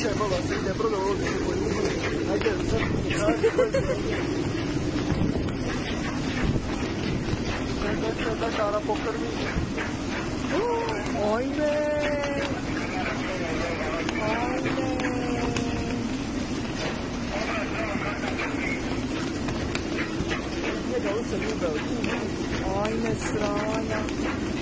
c'è proprio la sedia, proprio quello che vuoi. Anche il da cara può fermare. Oine! Oine strana.